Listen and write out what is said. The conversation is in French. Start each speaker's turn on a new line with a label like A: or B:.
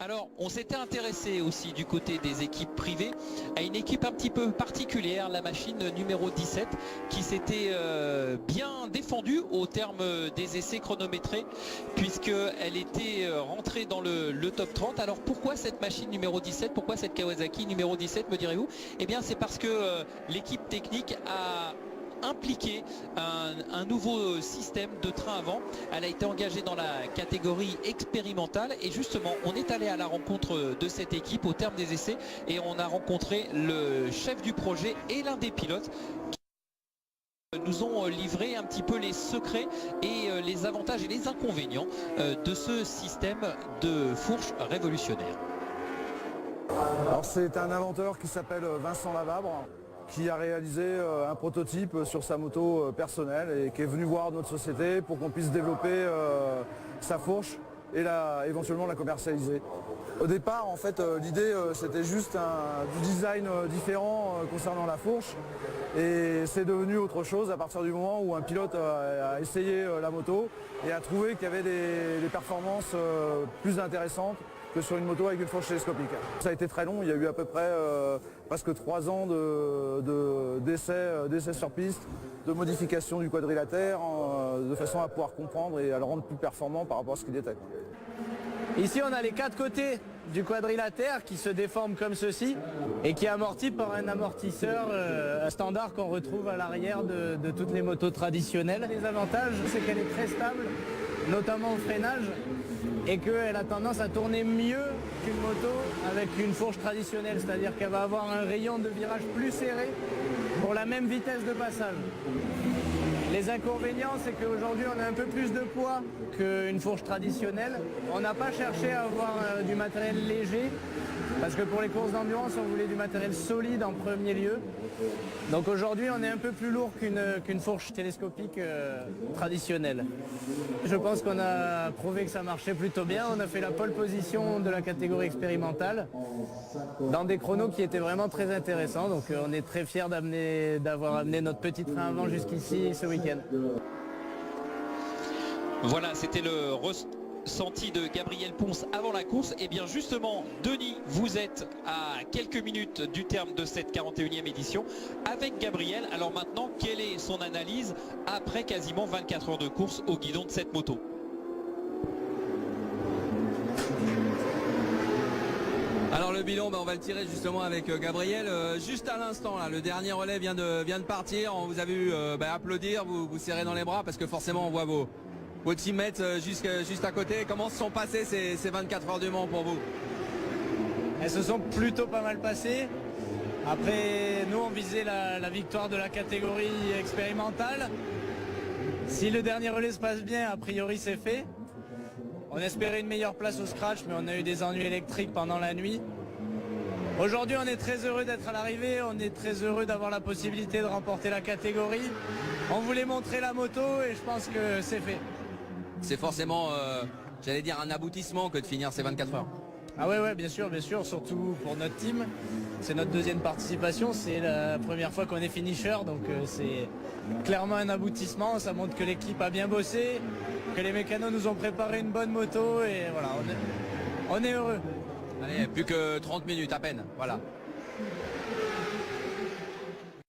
A: Alors, on s'était intéressé aussi du côté des équipes privées à une équipe un petit peu particulière, la machine numéro 17, qui s'était bien défendue au terme des essais chronométrés, puisqu'elle était rentrée dans le top 30. Alors pourquoi cette machine numéro 17? Pourquoi cette Kawasaki numéro 17, me direz-vous? Eh bien, c'est parce que l'équipe technique a impliqué un nouveau système de train avant. Elle a été engagée dans la catégorie expérimentale et justement on est allé à la rencontre de cette équipe au terme des essais et on a rencontré le chef du projet et l'un des pilotes qui nous ont livré un petit peu les secrets et les avantages et les inconvénients de ce système de fourche révolutionnaire.
B: Alors c'est un inventeur qui s'appelle Vincent Lavabre, qui a réalisé un prototype sur sa moto personnelle et qui est venu voir notre société pour qu'on puisse développer sa fourche et éventuellement la commercialiser. Au départ, en fait, l'idée c'était juste du design différent concernant la fourche et c'est devenu autre chose à partir du moment où un pilote a essayé la moto et a trouvé qu'il y avait des performances plus intéressantes que sur une moto avec une fourche télescopique. Ça a été très long, il y a eu à peu près presque 3 ans d'essais sur piste, de modification du quadrilatère, de façon à pouvoir comprendre et à le rendre plus performant par rapport à ce qu'il était.
C: Ici on a les 4 côtés du quadrilatère qui se déforment comme ceci et qui est amorti par un amortisseur standard qu'on retrouve à l'arrière de toutes les motos traditionnelles. Les avantages, c'est qu'elle est très stable, notamment au freinage, et qu'elle a tendance à tourner mieux qu'une moto avec une fourche traditionnelle, c'est-à-dire qu'elle va avoir un rayon de virage plus serré pour la même vitesse de passage. Les inconvénients, c'est qu'aujourd'hui on a un peu plus de poids qu'une fourche traditionnelle. On n'a pas cherché à avoir du matériel léger, parce que pour les courses d'endurance, on voulait du matériel solide en premier lieu. Donc aujourd'hui, on est un peu plus lourd qu'une fourche télescopique traditionnelle. Je pense qu'on a prouvé que ça marchait plutôt bien. On a fait la pole position de la catégorie expérimentale dans des chronos qui étaient vraiment très intéressants. Donc on est très fiers d'avoir amené notre petit train avant jusqu'ici ce week-end.
A: Voilà, c'était le ressenti de Gabriel Ponce avant la course. Et bien justement, Denis, vous êtes à quelques minutes du terme de cette 41e édition avec Gabriel. Alors maintenant, quelle est son analyse après quasiment 24 heures de course au guidon de cette moto?
D: Alors le bilan, on va le tirer justement avec Gabriel. Juste à l'instant, là, le dernier relais vient de partir. On vous a vu applaudir, vous serrer dans les bras parce que forcément on voit vos teammates juste à côté. Comment se sont passées ces 24 heures du Mans pour vous?
C: Elles se sont plutôt pas mal passées. Après, nous on visait la victoire de la catégorie expérimentale. Si le dernier relais se passe bien, a priori c'est fait. On espérait une meilleure place au scratch, mais on a eu des ennuis électriques pendant la nuit. Aujourd'hui, on est très heureux d'être à l'arrivée, on est très heureux d'avoir la possibilité de remporter la catégorie. On voulait montrer la moto et je pense que c'est fait.
D: C'est forcément, j'allais dire, un aboutissement que de finir ces 24 heures.
C: Ah ouais, bien sûr, surtout pour notre team. C'est notre deuxième participation, c'est la première fois qu'on est finisher, donc c'est clairement un aboutissement. Ça montre que l'équipe a bien bossé, que les mécanos nous ont préparé une bonne moto et voilà, on est heureux.
D: Allez, plus que 30 minutes à peine, voilà.